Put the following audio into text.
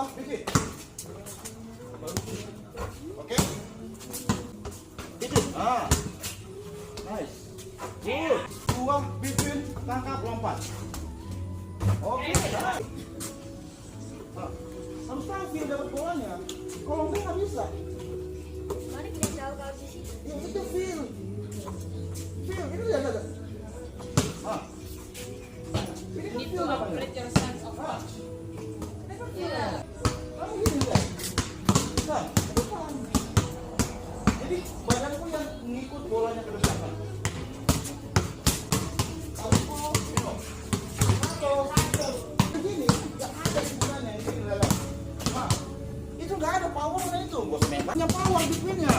bawah dikit. Oke. Dikit. Ah. Nice. Good. Dua bikin tangkap lompat. Oke. Nah, harus tampil dapat bolanya. Kalau enggak nggak bisa. Mana kita tahu kalau di sini? Ya itu feel. Feel ini lihat. Ah. Ini kan feel namanya. Operate your sense of Ah. touch. Ini kan feel. Yeah. Kamu gini lihat. Nah, ke depan. Jadi badanku yang ngikut bolanya ke depan. Begini, nggak ada sebenarnya ini adalah. Nah, itu nggak ada powernya itu. Bos banyak power di pinnya.